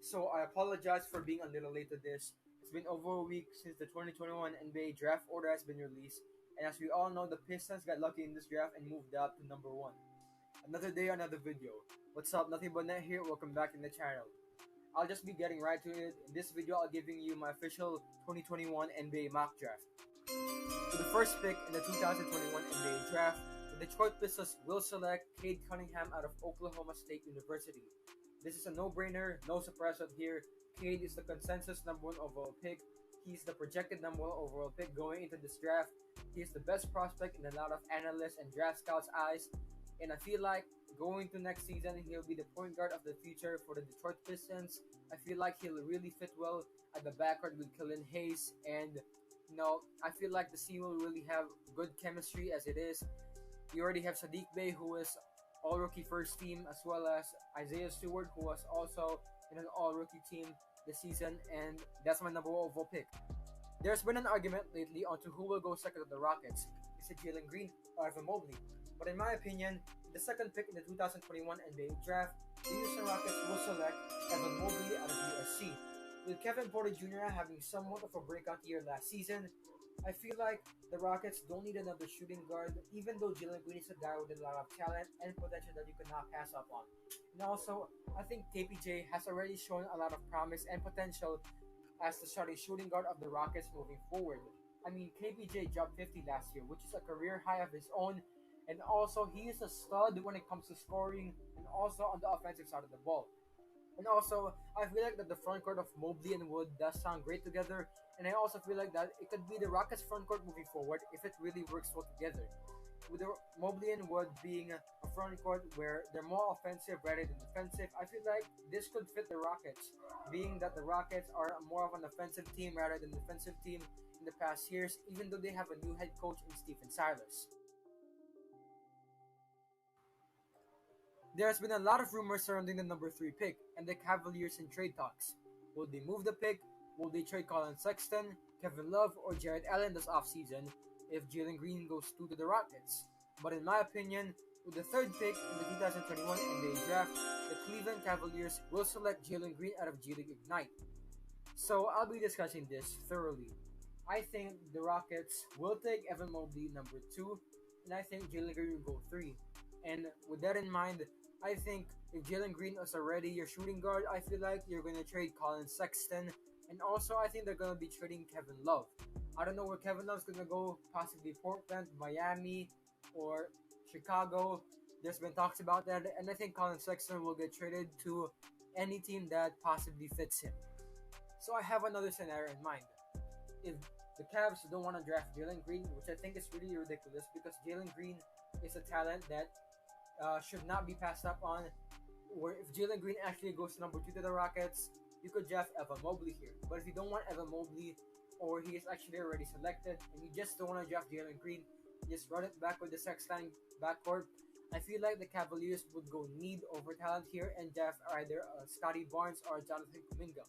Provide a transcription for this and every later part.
So I apologize for being a little late to this. It's been over a week since the 2021 NBA draft order has been released, and as we all know, the Pistons got lucky in this draft and moved up to number one. Another day, another video. What's up? Nothing but Net here. Welcome back in the channel. I'll just be getting right to it. In this video, I'll giving you my official 2021 NBA mock draft. For the first pick in the 2021 NBA draft, the Detroit Pistons will select Cade Cunningham out of Oklahoma State University. This is a no-brainer, no surprise out here. Cade is the consensus number one overall pick. He's the projected number one overall pick going into this draft. He is the best prospect in a lot of analysts and draft scouts' eyes. And I feel like going to next season, he'll be the point guard of the future for the Detroit Pistons. I feel like he'll really fit well at the backcourt with Killian Hayes. And, I feel like the team will really have good chemistry as it is. You already have Sadiq Bey, who is all-rookie first team, as well as Isaiah Stewart, who was also in an all-rookie team this season. And that's my number one overall pick. There's been an argument lately on to who will go second to the Rockets. Is it Jalen Green or Evan Mobley? But in my opinion, the second pick in the 2021 NBA draft, the Houston Rockets will select Evan Mobley out of USC. With Kevin Porter Jr. having somewhat of a breakout year last season, I feel like the Rockets don't need another shooting guard, even though Jalen Green is a guy with a lot of talent and potential that you cannot pass up on. And also, I think KPJ has already shown a lot of promise and potential as the starting shooting guard of the Rockets moving forward. I mean, KPJ dropped 50 last year, which is a career high of his own, and also he is a stud when it comes to scoring and also on the offensive side of the ball. And also, I feel like that the front court of Mobley and Wood does sound great together, and I also feel like that it could be the Rockets front court moving forward if it really works well together. With the Mobley and Wood being a front court where they're more offensive rather than defensive, I feel like this could fit the Rockets, being that the Rockets are more of an offensive team rather than defensive team in the past years, even though they have a new head coach in Stephen Silas. There has been a lot of rumors surrounding the number 3 pick and the Cavaliers in trade talks. Will they move the pick? Will they trade Colin Sexton, Kevin Love, or Jared Allen this offseason if Jalen Green goes to the Rockets? But in my opinion, with the third pick in the 2021 NBA draft, the Cleveland Cavaliers will select Jalen Green out of G League Ignite. So I'll be discussing this thoroughly. I think the Rockets will take Evan Mobley number 2, and I think Jalen Green will go 3. And with that in mind, I think if Jalen Green is already your shooting guard, I feel like you're going to trade Colin Sexton. And also, I think they're going to be trading Kevin Love. I don't know where Kevin Love's going to go, possibly Portland, Miami, or Chicago. There's been talks about that. And I think Colin Sexton will get traded to any team that possibly fits him. So I have another scenario in mind. If the Cavs don't want to draft Jalen Green, which I think is really ridiculous because Jalen Green is a talent that should not be passed up on. Or if Jalen Green actually goes to number 2 to the Rockets, you could draft Evan Mobley here. But if you don't want Evan Mobley, or he is actually already selected, and you just don't want to draft Jalen Green, just run it back with the Sexton backcourt. I feel like the Cavaliers would go need over talent here and draft either Scotty Barnes or Jonathan Kuminga.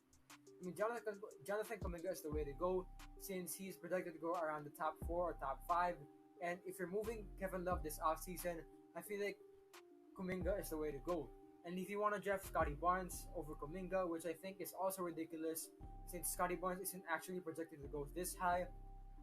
I mean, Jonathan Kuminga is the way to go since he's projected to go around the top 4 or top 5. And if you're moving Kevin Love this offseason, I feel like Kuminga is the way to go. And if you want to draft Scotty Barnes over Kuminga, which I think is also ridiculous since Scotty Barnes isn't actually projected to go this high,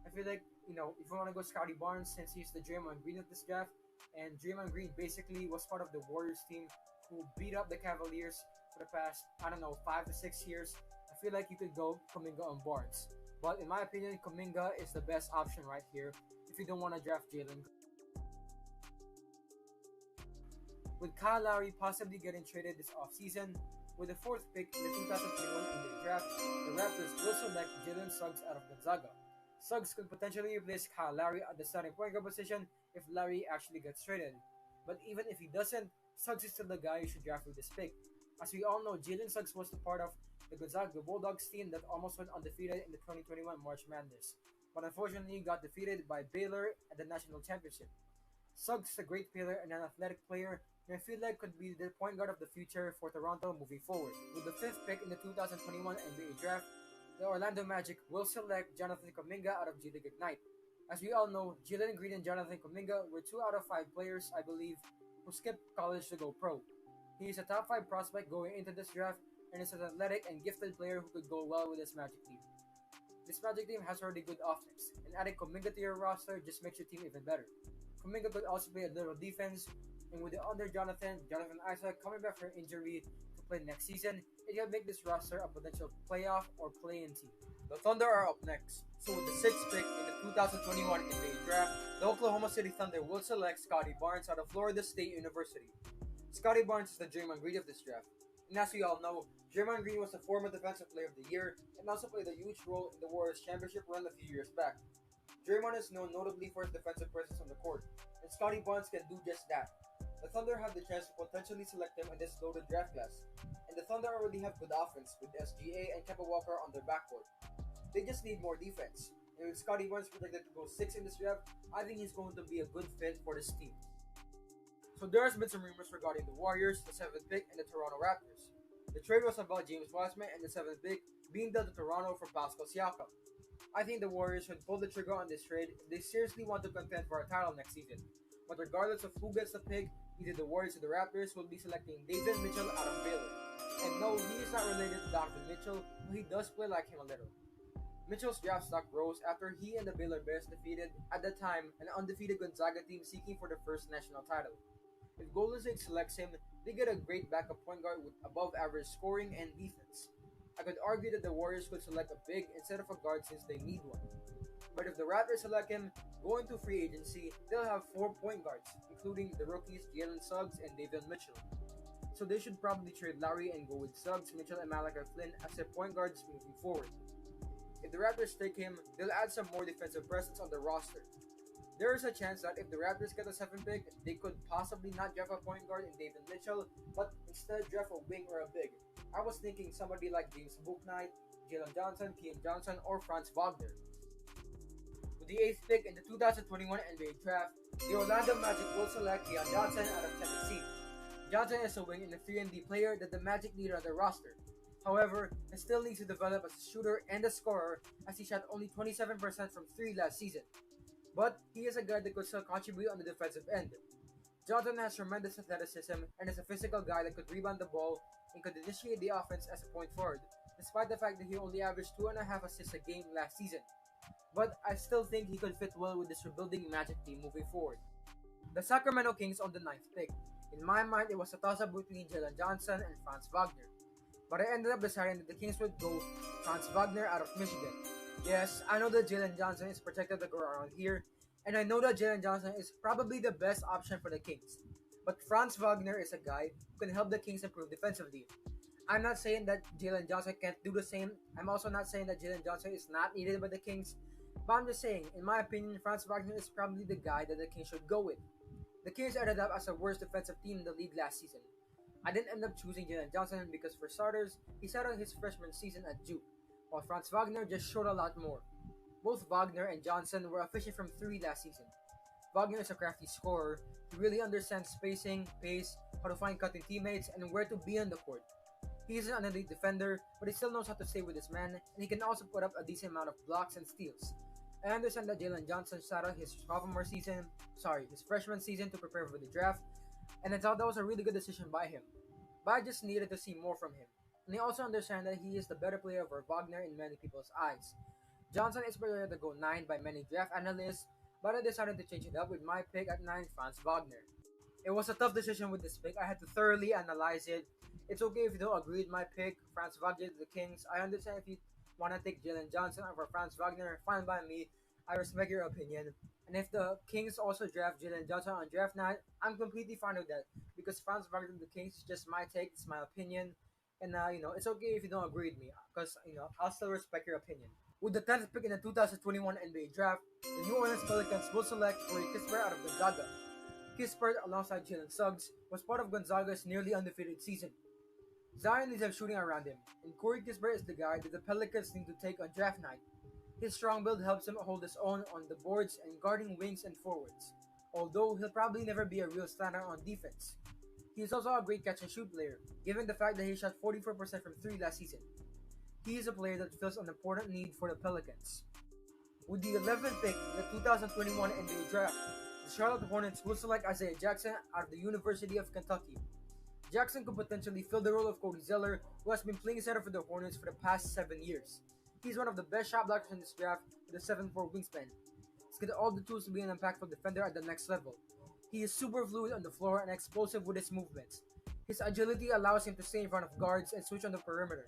I feel like, if you want to go Scotty Barnes since he's the Draymond Green of this draft, and Draymond Green basically was part of the Warriors team who beat up the Cavaliers for the past, 5 to 6 years, I feel like you could go Kuminga on Barnes. But in my opinion, Kuminga is the best option right here if you don't want to draft Jalen. With Kyle Lowry possibly getting traded this offseason, with the 4th pick in the 2021 NBA draft, the Raptors will select Jalen Suggs out of Gonzaga. Suggs could potentially replace Kyle Lowry at the starting point guard position if Lowry actually gets traded. But even if he doesn't, Suggs is still the guy you should draft with this pick. As we all know, Jalen Suggs was the part of the Gonzaga Bulldogs team that almost went undefeated in the 2021 March Madness, but unfortunately got defeated by Baylor at the national championship. Suggs is a great player and an athletic player, and I feel like could be the point guard of the future for Toronto moving forward. With the 5th pick in the 2021 NBA draft, the Orlando Magic will select Jonathan Kuminga out of G League Ignite. As we all know, Jalen Green and Jonathan Kuminga were 2 out of 5 players, I believe, who skipped college to go pro. He is a top 5 prospect going into this draft, and is an athletic and gifted player who could go well with this Magic team. This Magic team has already good offense, and adding Kuminga to your roster just makes your team even better. Kuminga could also play a little defense, and with the under Jonathan Isaac coming back from injury to play next season, it can make this roster a potential playoff or play-in team. The Thunder are up next. So with the 6th pick in the 2021 NBA draft, the Oklahoma City Thunder will select Scottie Barnes out of Florida State University. Scottie Barnes is the Draymond Green of this draft. And as we all know, Draymond Green was the former Defensive Player of the Year and also played a huge role in the Warriors championship run a few years back. Draymond is known notably for his defensive presence on the court, and Scottie Barnes can do just that. The Thunder have the chance to potentially select him in this loaded draft class, and the Thunder already have good offense with SGA and Kemba Walker on their backcourt. They just need more defense, and with Scottie Barnes projected to go 6 in this draft, I think he's going to be a good fit for this team. So there has been some rumors regarding the Warriors, the 7th pick, and the Toronto Raptors. The trade was about James Wiseman and the 7th pick being dealt to Toronto for Pascal Siakam. I think the Warriors should pull the trigger on this trade if they seriously want to contend for a title next season. But regardless of who gets the pick, either the Warriors or the Raptors will be selecting David Mitchell out of Baylor. And no, he is not related to Donovan Mitchell, but he does play like him a little. Mitchell's draft stock rose after he and the Baylor Bears defeated, at the time, an undefeated Gonzaga team seeking for their first national title. If Golden State selects him, they get a great backup point guard with above average scoring and defense. I could argue that the Warriors could select a big instead of a guard since they need one. But if the Raptors select him, going to free agency, they'll have 4 point guards, including the rookies Jalen Suggs and David Mitchell. So they should probably trade Lowry and go with Suggs, Mitchell, and Malachi Flynn as their point guards moving forward. If the Raptors take him, they'll add some more defensive presence on the roster. There is a chance that if the Raptors get a 7th pick, they could possibly not draft a point guard in David Mitchell, but instead draft a wing or a big. I was thinking somebody like James Bouknight, Jalen Johnson, Keon Johnson, or Franz Wagner. With the 8th pick in the 2021 NBA draft, the Orlando Magic will select Keon Johnson out of Tennessee. Johnson is a wing and a 3-and-D player that the Magic need on their roster. However, he still needs to develop as a shooter and a scorer as he shot only 27% from 3 last season. But he is a guy that could still contribute on the defensive end. Johnson has tremendous athleticism and is a physical guy that could rebound the ball and could initiate the offense as a point forward, despite the fact that he only averaged 2.5 assists a game last season. But I still think he could fit well with this rebuilding Magic team moving forward. The Sacramento Kings on the 9th pick. In my mind, it was a toss-up between Jalen Johnson and Franz Wagner. But I ended up deciding that the Kings would go Franz Wagner out of Michigan. Yes, I know that Jalen Johnson is projected to go around here, and I know that Jalen Johnson is probably the best option for the Kings. But Franz Wagner is a guy who can help the Kings improve defensively. I'm not saying that Jalen Johnson can't do the same. I'm also not saying that Jalen Johnson is not needed by the Kings. But I'm just saying, in my opinion, Franz Wagner is probably the guy that the Kings should go with. The Kings ended up as the worst defensive team in the league last season. I didn't end up choosing Jalen Johnson because for starters, he started his freshman season at Duke, while Franz Wagner just showed a lot more. Both Wagner and Johnson were efficient from 3 last season. Wagner is a crafty scorer. He really understands spacing, pace, how to find cutting teammates, and where to be on the court. He isn't an elite defender, but he still knows how to stay with his man, and he can also put up a decent amount of blocks and steals. I understand that Jalen Johnson started his freshman season to prepare for the draft, and I thought that was a really good decision by him. But I just needed to see more from him. And I also understand that he is the better player over Wagner in many people's eyes. Johnson is projected to go 9 by many draft analysts, but I decided to change it up with my pick at 9, Franz Wagner. It was a tough decision with this pick. I had to thoroughly analyze it. It's okay if you don't agree with my pick, Franz Wagner to the Kings. I understand if you want to take Jalen Johnson over Franz Wagner, fine by me. I respect your opinion. And if the Kings also draft Jalen Johnson on draft night, I'm completely fine with that. Because Franz Wagner to the Kings is just my take, it's my opinion. And it's okay if you don't agree with me, because I'll still respect your opinion. With the 10th pick in the 2021 NBA draft, the New Orleans Pelicans will select Corey Kispert out of Gonzaga. Kispert, alongside Jalen Suggs, was part of Gonzaga's nearly undefeated season. Zion needs help shooting around him, and Corey Kispert is the guy that the Pelicans need to take on draft night. His strong build helps him hold his own on the boards and guarding wings and forwards, although he'll probably never be a real standard on defense. He is also a great catch-and-shoot player, given the fact that he shot 44% from 3 last season. He is a player that fills an important need for the Pelicans. With the 11th pick in the 2021 NBA Draft, the Charlotte Hornets will select Isaiah Jackson out of the University of Kentucky. Jackson could potentially fill the role of Cody Zeller, who has been playing center for the Hornets for the past 7 years. He's one of the best shot blockers in this draft with a 7'4 wingspan. He's got all the tools to be an impactful defender at the next level. He is super fluid on the floor and explosive with his movements. His agility allows him to stay in front of guards and switch on the perimeter.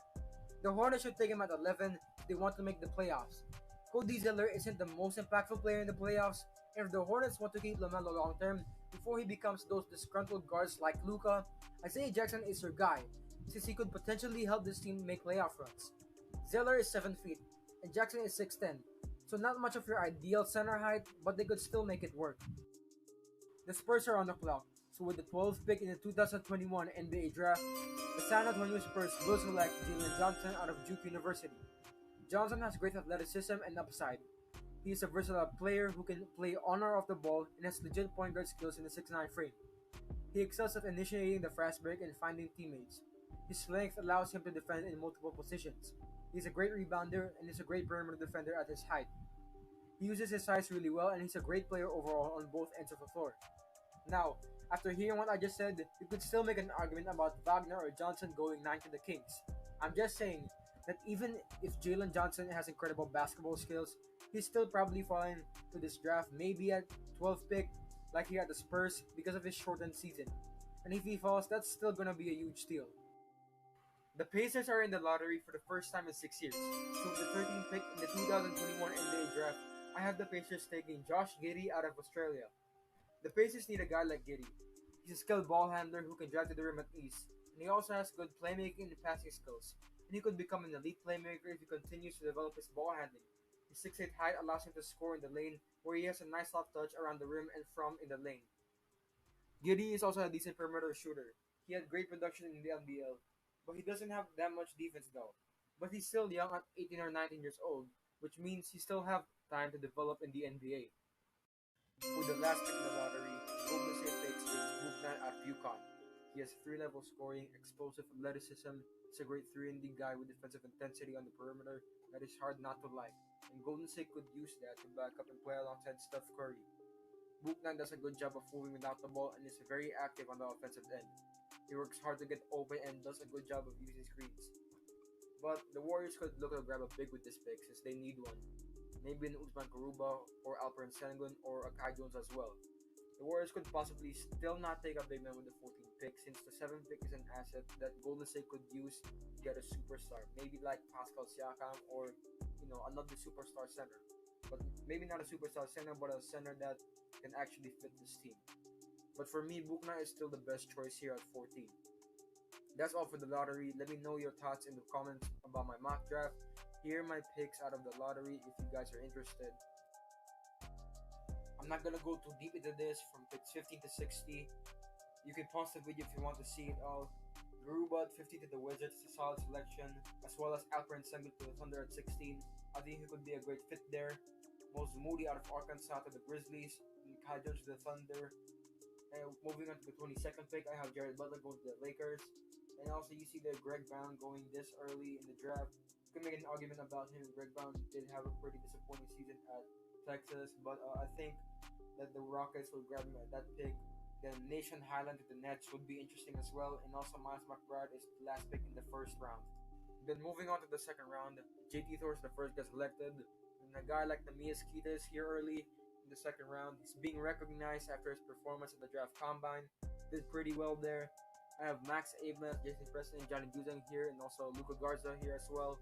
The Hornets should take him at 11 if they want to make the playoffs. Cody Zeller isn't the most impactful player in the playoffs, and if the Hornets want to keep LaMelo long term before he becomes those disgruntled guards like Luka, Isaiah Jackson is your guy, since he could potentially help this team make playoff runs. Zeller is 7 feet, and Jackson is 6'10, so not much of your ideal center height, but they could still make it work. The Spurs are on the clock, so with the 12th pick in the 2021 NBA Draft, the San Antonio Spurs will select Jalen Johnson out of Duke University. Johnson has great athleticism and upside. He is a versatile player who can play on or off the ball and has legit point guard skills in the 6'9 frame. He excels at initiating the fast break and finding teammates. His length allows him to defend in multiple positions. He's a great rebounder and is a great perimeter defender at his height. He uses his size really well and he's a great player overall on both ends of the floor. Now, after hearing what I just said, you could still make an argument about Wagner or Johnson going 9 to the Kings. I'm just saying that even if Jalen Johnson has incredible basketball skills, he's still probably falling to this draft maybe at 12th pick like he had the Spurs because of his shortened season. And if he falls, that's still gonna be a huge steal. The Pacers are in the lottery for the first time in 6 years. So with the 13th pick in the 2021 NBA draft, I have the Pacers taking Josh Giddey out of Australia. The Pacers need a guy like Giddey. He's a skilled ball handler who can drive to the rim at ease, and he also has good playmaking and passing skills, and he could become an elite playmaker if he continues to develop his ball handling. His 6'8 height allows him to score in the lane, where he has a nice soft touch around the rim and from in the lane. Giddey is also a decent perimeter shooter. He had great production in the NBL, but he doesn't have that much defense though. But he's still young at 18 or 19 years old, which means he still have time to develop in the NBA. With the last pick in the lottery, Golden State takes James Bouknight out of UConn. He has 3-level scoring, explosive athleticism, he's a great 3-and-D guy with defensive intensity on the perimeter that is hard not to like, and Golden State could use that to back up and play alongside Steph Curry. Bouknight does a good job of moving without the ball and is very active on the offensive end. He works hard to get open and does a good job of using screens. But the Warriors could look to grab a big with this pick since they need one. Maybe an Usman Garuba or Alperen Sengun or a Kai Jones as well. The Warriors could possibly still not take a big man with the 14th pick since the 7th pick is an asset that Golden State could use to get a superstar. Maybe like Pascal Siakam or another superstar center. But maybe not a superstar center, but a center that can actually fit this team. But for me, Bouknight is still the best choice here at 14. That's all for the lottery. Let me know your thoughts in the comments about my mock draft. Here are my picks out of the lottery if you guys are interested. I'm not gonna go too deep into this from picks 15 to 60. You can pause the video if you want to see it all. Garuba at 50 to the Wizards is a solid selection, as well as Alperen Sengun to the Thunder at 16. I think he could be a great fit there. Moses Moody out of Arkansas to the Grizzlies, and Kai Jones to the Thunder. And moving on to the 22nd pick, I have Jared Butler going to the Lakers. And also you see there Greg Brown going this early in the draft. You can make an argument about him. Greg Brown did have a pretty disappointing season at Texas, but I think that the Rockets will grab him at that pick. Then Nation Highland to the Nets would be interesting as well. And also Miles McBride is the last pick in the first round. Then moving on to the second round, JT Thor is the first guy selected. And a guy like Nehemias Queta is here early in the second round. He's being recognized after his performance at the draft combine. Did pretty well there. I have Max Abel, Jason Preston, and Johnny Juzang here, and also Luka Garza here as well.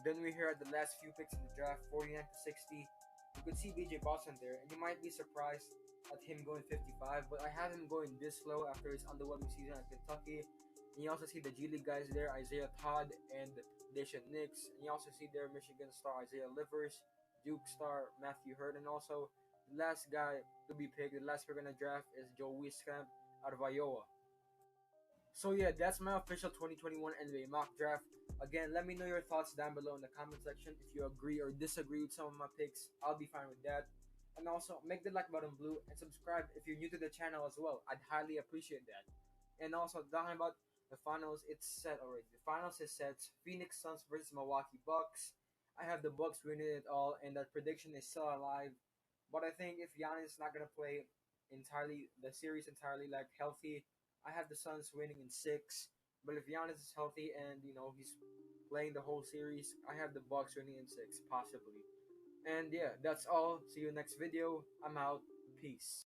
Then we're here at the last few picks in the draft, 49 to 60. You could see BJ Boston there, and you might be surprised at him going 55, but I have him going this low after his underwhelming season at Kentucky. And you also see the G League guys there, Isaiah Todd and Deshaun Nix. And you also see there Michigan star Isaiah Livers, Duke star Matthew Hurt, and also the last guy to be picked, the last pick in the draft is Joe Wieskamp out of Iowa. So yeah, that's my official 2021 NBA mock draft. Again, let me know your thoughts down below in the comment section. If you agree or disagree with some of my picks, I'll be fine with that. And also, make the like button blue and subscribe if you're new to the channel as well. I'd highly appreciate that. And also, talking about the finals, it's set already. The finals is set. Phoenix Suns versus Milwaukee Bucks. I have the Bucks winning it all, and that prediction is still alive. But I think if Giannis is not gonna play the series entirely like healthy, I have the Suns winning in 6. But if Giannis is healthy and he's playing the whole series, I have the Bucks winning in 6, possibly. And yeah, that's all. See you next video. I'm out. Peace.